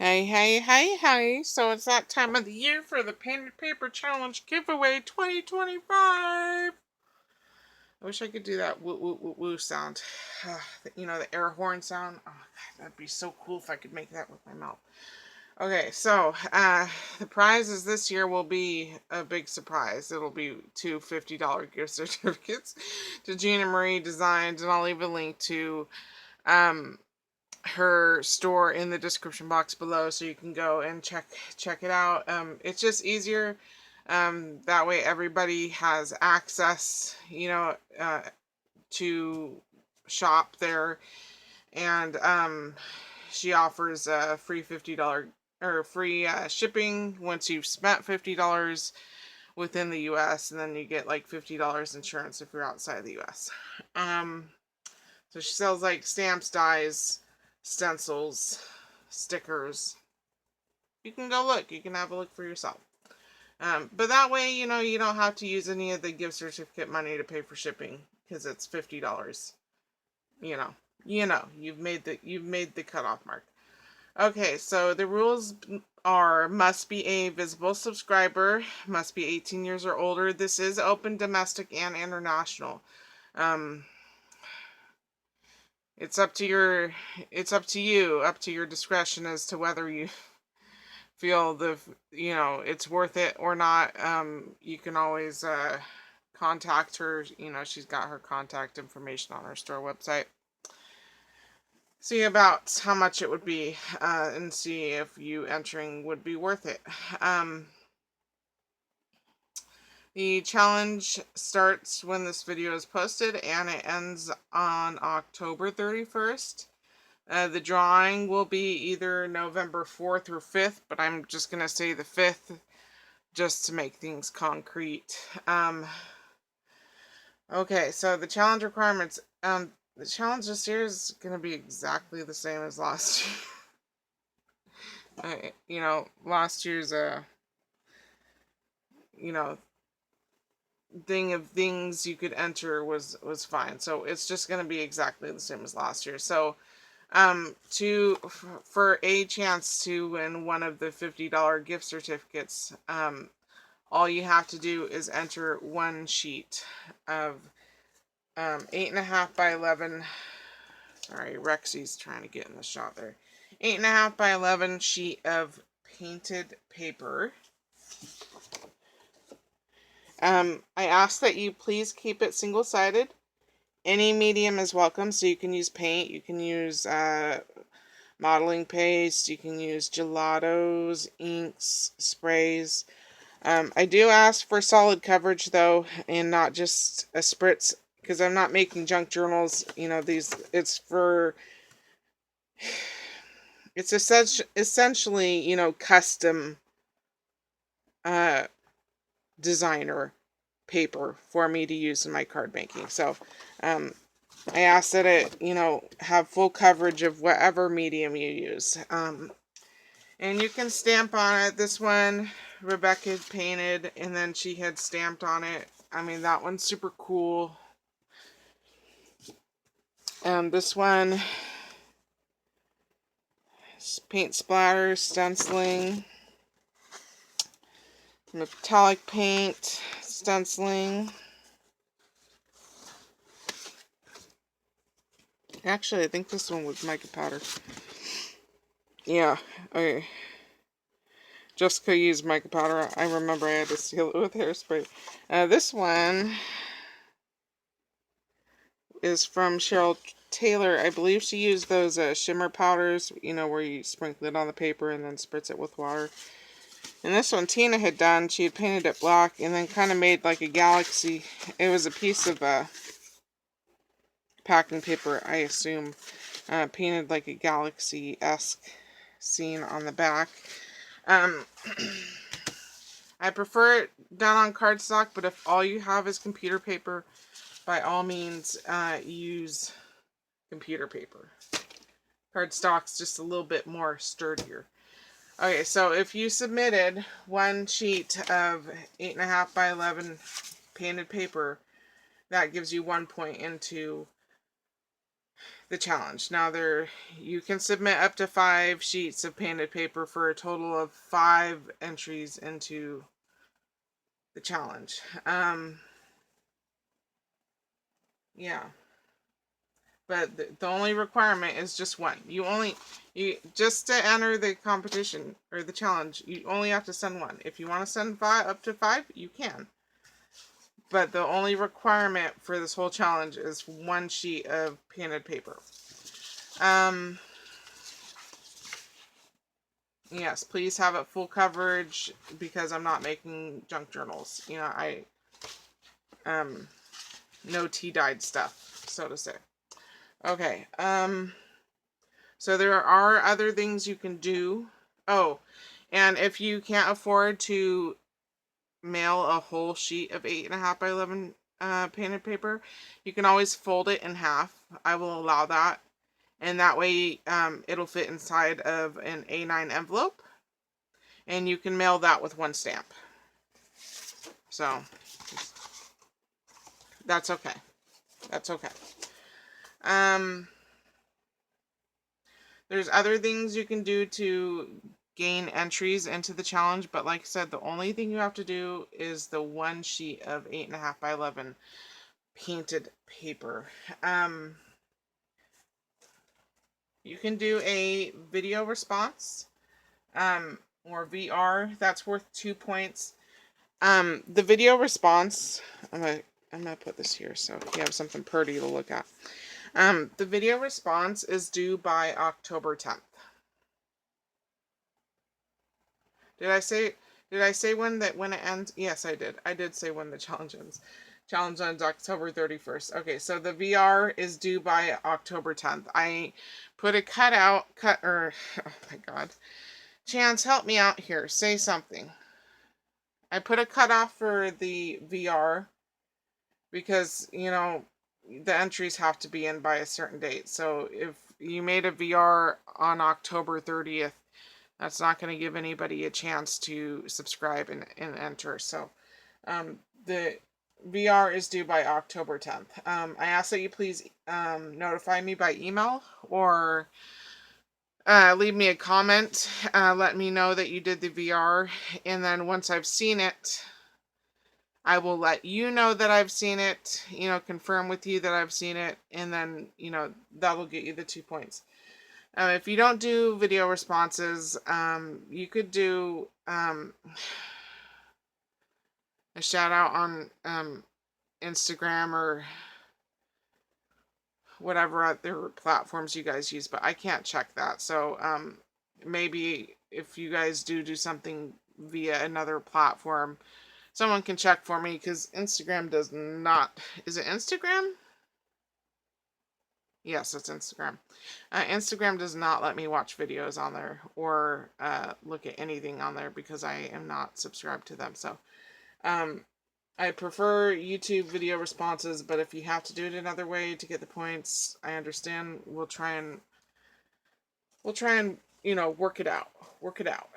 Hey, hey, hey, hey. So it's that time of the year for the Painted Paper Challenge Giveaway 2025. I wish I could do that woo woo woo woo sound. You know, the air horn sound. Oh, God, that'd be so cool if I could make that with my mouth. Okay, so the prizes this year will be a big surprise. It'll be two $50 gift certificates to Gina Marie Designs, and I'll leave a link to her store in the description box below, so you can go and check it out. It's just easier. That way everybody has access, to shop there. And she offers a free $50 or free shipping once you've spent $50 within the US, and then you get like $50 insurance if you're outside the US. So she sells like stamps, dies, stencils, stickers. You can go look. You can have a look for yourself. But that way, you don't have to use any of the gift certificate money to pay for shipping because it's $50. You've made the cutoff mark. Okay, so the rules are: must be a visible subscriber, must be 18 years or older. This is open domestic and international. It's up to you, up to your discretion as to whether you feel it's worth it or not. You can always contact her. She's got her contact information on her store website. See about how much it would be, and see if you entering would be worth it. The challenge starts when this video is posted, and it ends on October 31st. The drawing will be either November 4th or 5th, but I'm just going to say the 5th just to make things concrete. Okay, so the challenge requirements. The challenge this year is going to be exactly the same as last year. Last year's, thing of things you could enter was fine. So it's just going to be exactly the same as last year. So for a chance to win one of the $50 gift certificates, all you have to do is enter one sheet of 8.5 by 11. Sorry, Rexy's trying to get in the shot there. 8.5 by 11 sheet of painted paper. I ask that you please keep it single-sided. Any medium is welcome, so you can use paint, you can use modeling paste, you can use gelatos, inks, sprays. I do ask for solid coverage though, and not just a spritz, because I'm not making junk journals. It's essentially, custom designer paper for me to use in my card making. So I ask that it have full coverage of whatever medium you use, and you can stamp on it. This one Rebecca painted, and then she had stamped on it. I mean, that one's super cool. This one, paint splatter, stenciling, metallic paint, stenciling. Actually, I think this one was mica powder. Yeah, okay. Jessica used mica powder. I remember I had to seal it with hairspray. This one is from Cheryl Taylor. I believe she used those shimmer powders, where you sprinkle it on the paper and then spritz it with water. And this one Tina had done. She had painted it black and then kind of made like a galaxy. It was a piece of packing paper, I assume, painted like a galaxy-esque scene on the back. I prefer it done on cardstock, but if all you have is computer paper, by all means, use computer paper. Cardstock's just a little bit more sturdier. Okay, so if you submitted one sheet of 8.5 by 11 painted paper, that gives you 1 point into the challenge. Now you can submit up to 5 sheets of painted paper for a total of 5 entries into the challenge. Yeah. But the only requirement is just one. You just to enter the competition or the challenge, you only have to send one. If you want to send 5 up to 5, you can. But the only requirement for this whole challenge is 1 sheet of painted paper. Yes, please have it full coverage because I'm not making junk journals. You know, no tea-dyed stuff, so to say. Okay, so there are other things you can do. Oh, and if you can't afford to mail a whole sheet of 8.5 by 11 painted paper, you can always fold it in half. I will allow that. And that way it'll fit inside of an A9 envelope. And you can mail that with 1 stamp. So, that's okay. That's okay. There's other things you can do to gain entries into the challenge, but like I said, the only thing you have to do is the 1 sheet of 8.5 by 11 painted paper. You can do a video response, or VR. That's worth 2 points. The video response, I'm gonna put this here so you have something pretty to look at. The video response is due by October 10th. Did I say when it ends? Yes, I did. I did say when the challenge ends. Challenge ends October 31st. Okay, so the VR is due by October 10th. I put a oh my God. Chance, help me out here. Say something. I put a cutoff for the VR because, you know, the entries have to be in by a certain date. So if you made a VR on October 30th, that's not going to give anybody a chance to subscribe and enter. So the VR is due by October 10th. I ask that you please notify me by email or leave me a comment. Let me know that you did the VR. And then once I've seen it, I will let you know that I've seen it, you know, confirm with you that I've seen it. And then, you know, that will get you the 2 points. If you don't do video responses, you could do a shout out on Instagram or whatever other platforms you guys use, but I can't check that. So maybe if you guys do something via another platform, someone can check for me because Instagram does not. Is it Instagram? Yes, it's Instagram. Instagram does not let me watch videos on there or look at anything on there because I am not subscribed to them. So I prefer YouTube video responses, but if you have to do it another way to get the points, I understand. We'll try and you know, work it out. Work it out.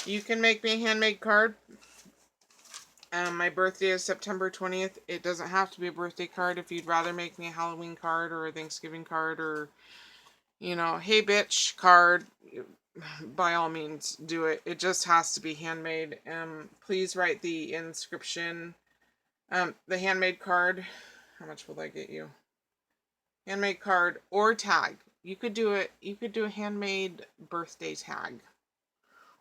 You can make me a handmade card. My birthday is September 20th. It doesn't have to be a birthday card. If you'd rather make me a Halloween card or a Thanksgiving card or, you know, hey bitch card, by all means do it. It just has to be handmade. Please write the inscription. The handmade card. How much will that get you? Handmade card or tag. You could do it. You could do a handmade birthday tag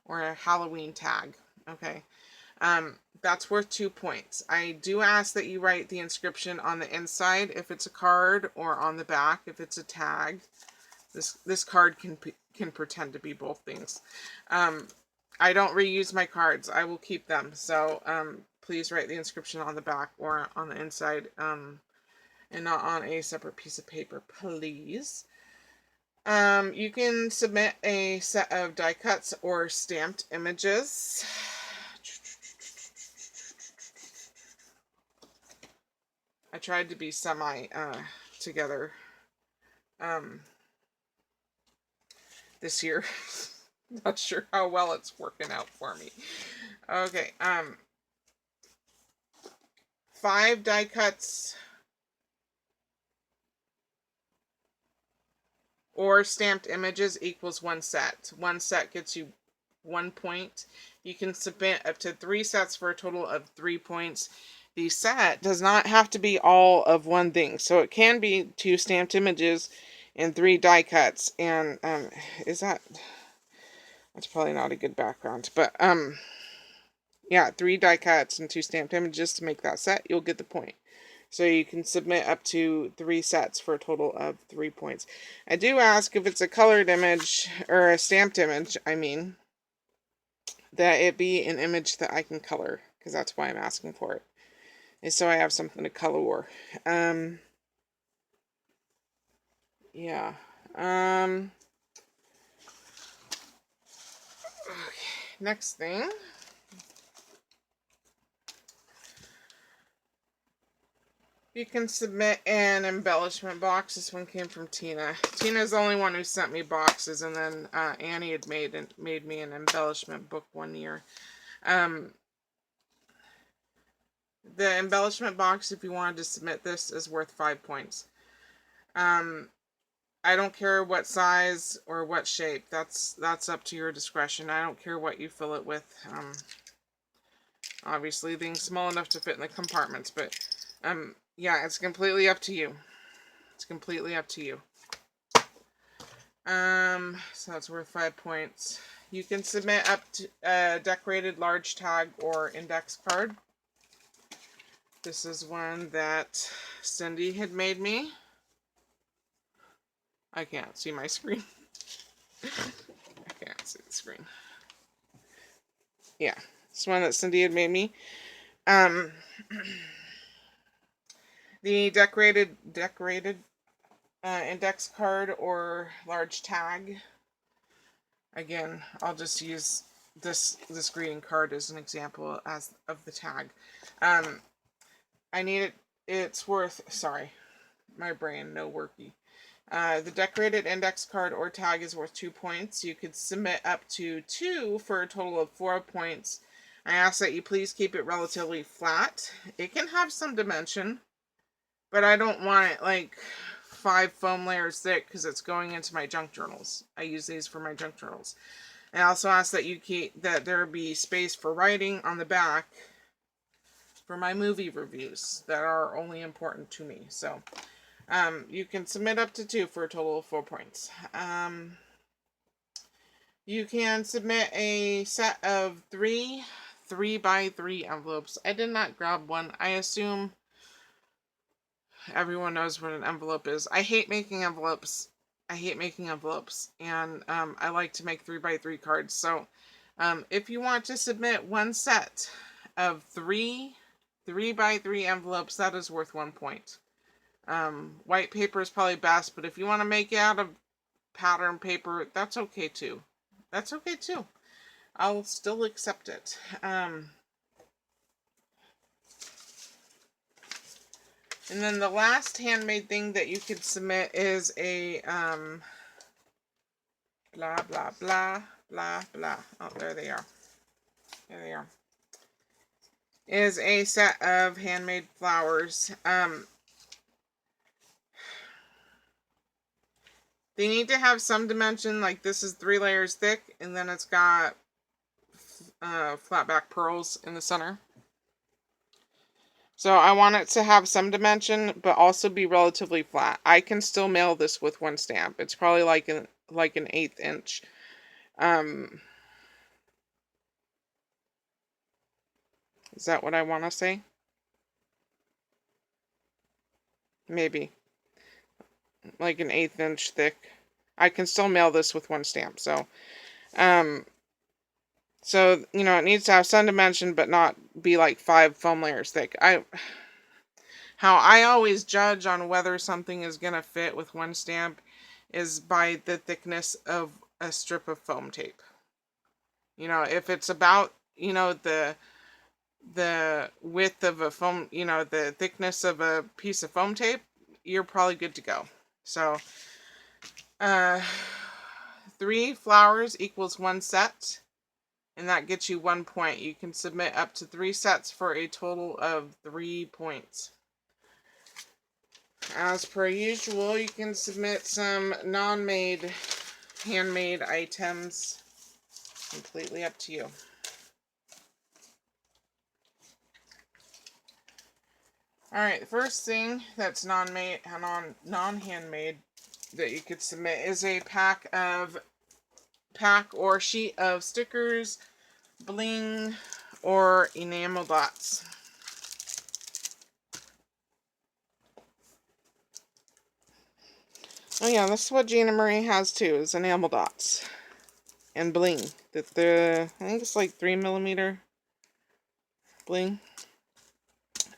or a Halloween tag. Okay. That's worth 2 points. I do ask that you write the inscription on the inside if it's a card or on the back if it's a tag. This card can pretend to be both things. I don't reuse my cards. I will keep them. So please write the inscription on the back or on the inside and not on a separate piece of paper, please. You can submit a set of die cuts or stamped images. I tried to be semi together this year. Not sure how well it's working out for me. Okay, 5 die cuts or stamped images equals 1 set. 1 set gets you 1 point. You can submit up to 3 sets for a total of 3 points. The set does not have to be all of one thing. So it can be 2 stamped images and 3 die cuts. And that's probably not a good background. But yeah, 3 die cuts and 2 stamped images to make that set. You'll get the point. So you can submit up to 3 sets for a total of 3 points. I do ask if it's a colored image, or a stamped image, I mean, that it be an image that I can color, because that's why I'm asking for it. Is so I have something to color. Yeah. Okay. Next thing. You can submit an embellishment box. This one came from Tina. Tina's the only one who sent me boxes, and then Annie had made me an embellishment book one year. The embellishment box, if you wanted to submit this, is worth 5 points. I don't care what size or what shape. That's up to your discretion. I don't care what you fill it with. Obviously, things small enough to fit in the compartments, but yeah, it's completely up to you. It's completely up to you. So that's worth 5 points. You can submit up to a decorated large tag or index card. This is one that Cindy had made me. I can't see my screen. I can't see the screen. Yeah, it's one that Cindy had made me. The decorated index card or large tag. Again, I'll just use this greeting card as an example of the tag. I need it. It's worth. Sorry, my brain no worky. The decorated index card or tag is worth 2 points. You could submit up to 2 for a total of 4 points. I ask that you please keep it relatively flat. It can have some dimension, but I don't want it like 5 foam layers thick because it's going into my junk journals. I use these for my junk journals. I also ask that there be space for writing on the back for my movie reviews that are only important to me. So you can submit up to 2 for a total of 4 points. You can submit a set of 3 3x3 envelopes. I did not grab one. I assume everyone knows what an envelope is. I hate making envelopes. And I like to make 3x3 cards. So if you want to submit one set of 3 3x3 envelopes, that is worth 1 point. White paper is probably best, but if you want to make it out of pattern paper, that's okay too. I'll still accept it. And then the last handmade thing that you could submit is a blah blah blah blah blah. Oh, there they are. Is a set of handmade flowers. They need to have some dimension. Like this is 3 layers thick, and then it's got flat back pearls in the center. So I want it to have some dimension, but also be relatively flat. I can still mail this with 1 stamp. It's probably like an 1/8 inch. Is that what I want to say? Maybe. Like an 1/8 inch thick. I can still mail this with 1 stamp. So, you know, it needs to have some dimension, but not be like 5 foam layers thick. How I always judge on whether something is going to fit with 1 stamp is by the thickness of a strip of foam tape. You know, if it's about, you know, the width of a foam, you know, the thickness of a piece of foam tape, you're probably good to go. So, 3 flowers equals 1 set. and that gets you 1 point. You can submit up to 3 sets for a total of 3 points. As per usual, you can submit some non-made, handmade items. Completely up to you. Alright, the first thing that's non-made, non-handmade that you could submit is a pack or sheet of stickers, bling, or enamel dots. Oh yeah, this is what Gina Marie has too, is enamel dots and bling. I think it's like 3mm bling.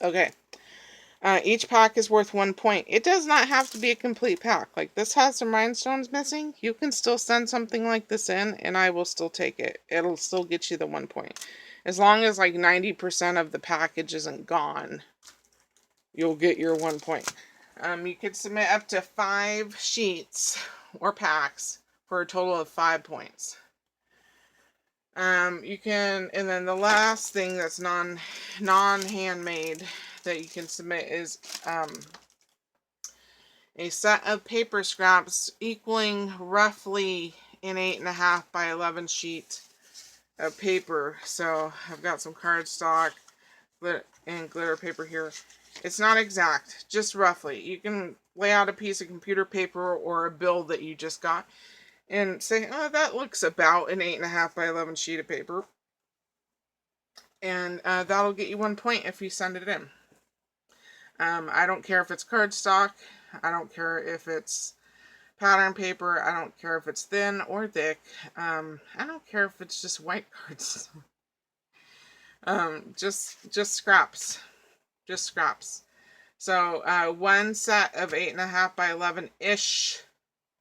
Okay. Each pack is worth 1 point. It does not have to be a complete pack. Like, this has some rhinestones missing. You can still send something like this in, and I will still take it. It'll still get you the 1 point. As long as, like, 90% of the package isn't gone, you'll get your 1 point. You could submit up to 5 sheets or packs for a total of 5 points. You can, and then the last thing that's non-handmade that you can submit is a set of paper scraps equaling roughly an 8.5 by 11 sheet of paper. So I've got some cardstock and glitter paper here. It's not exact, just roughly. You can lay out a piece of computer paper or a bill that you just got and say, oh, that looks about an 8.5 by 11 sheet of paper. And that'll get you 1 point if you send it in. I don't care if it's cardstock. I don't care if it's pattern paper. I don't care if it's thin or thick. I don't care if it's just white cards. Just scraps. Just scraps. So one set of 8.5 by 11-ish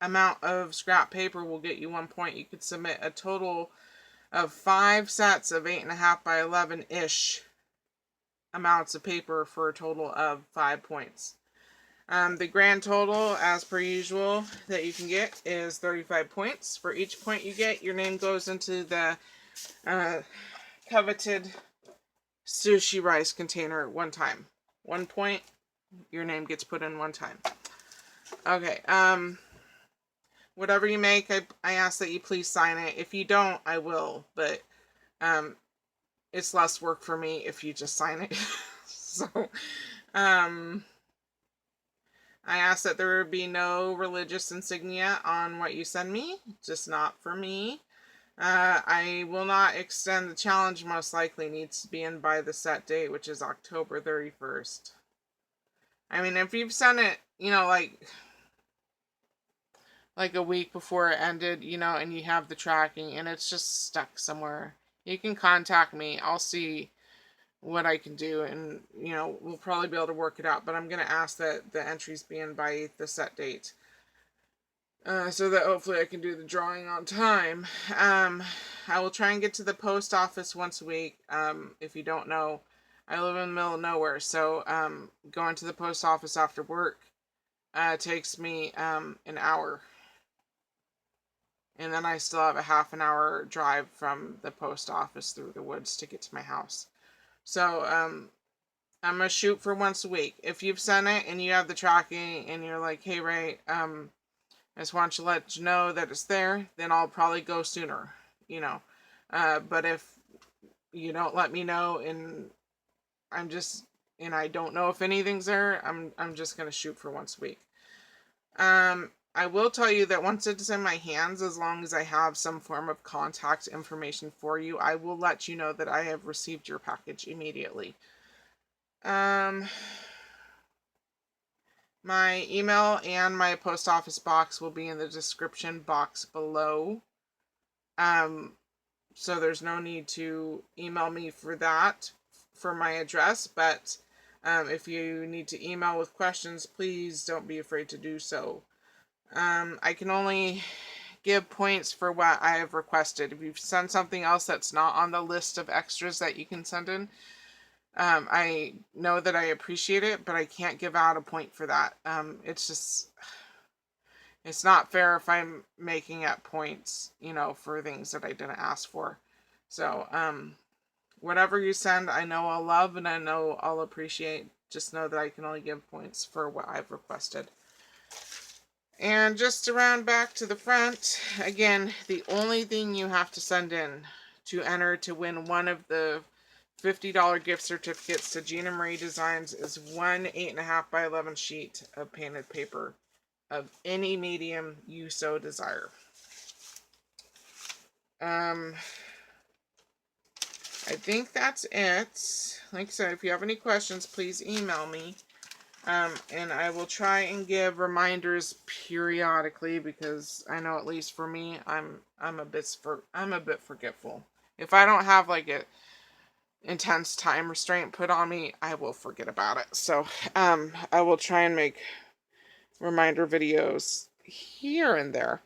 amount of scrap paper will get you 1 point. You could submit a total of 5 sets of 8.5 by 11-ish amounts of paper for a total of 5 points. The grand total, as per usual, that you can get is 35 points. For each point you get, your name goes into the coveted sushi rice container 1 time. 1 point, your name gets put in 1 time. Okay, whatever you make, I ask that you please sign it. If you don't, I will, but it's less work for me if you just sign it. So, I ask that there be no religious insignia on what you send me, just not for me. I will not extend the challenge, most likely needs to be in by the set date, which is October 31st. I mean, if you've sent it, you know, like a week before it ended, you know, and you have the tracking and it's just stuck somewhere, you can contact me. I'll see what I can do, and, you know, we'll probably be able to work it out, but I'm going to ask that the entries be in by the set date. So that hopefully I can do the drawing on time. I will try and get to the post office once a week. If you don't know, I live in the middle of nowhere, so going to the post office after work takes me an hour. And then I still have a half an hour drive from the post office through the woods to get to my house. So I'm going to shoot for once a week. If you've sent it and you have the tracking and you're like, hey, Rae, I just want to let you know that it's there, then I'll probably go sooner, you know. But if you don't let me know and I don't know if anything's there, I'm just going to shoot for once a week. I will tell you that once it's in my hands, as long as I have some form of contact information for you, I will let you know that I have received your package immediately. My email and my post office box will be in the description box below. So there's no need to email me for that, for my address, but if you need to email with questions, please don't be afraid to do so. I can only give points for what I have requested. If you've sent something else that's not on the list of extras that you can send in, I know that I appreciate it, but I can't give out a point for that. It's not fair if I'm making up points, you know, for things that I didn't ask for. So, whatever you send, I know I'll love and I know I'll appreciate. Just know that I can only give points for what I've requested. And just to round back to the front, again, the only thing you have to send in to enter to win one of the $50 gift certificates to Gina Marie Designs is one 8.5 by 11 sheet of painted paper of any medium you so desire. I think that's it. Like I said, if you have any questions, please email me. And I will try and give reminders periodically because I know, at least for me, I'm a bit forgetful. If I don't have like a intense time restraint put on me, I will forget about it. So I will try and make reminder videos here and there.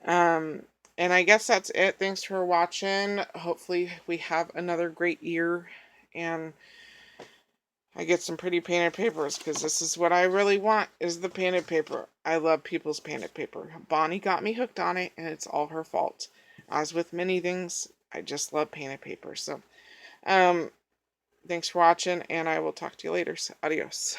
And I guess that's it. Thanks for watching. Hopefully we have another great year and I get some pretty painted papers, because this is what I really want, is the painted paper. I love people's painted paper. Bonnie got me hooked on it, and it's all her fault. As with many things, I just love painted paper. So, thanks for watching, and I will talk to you later. So, adios.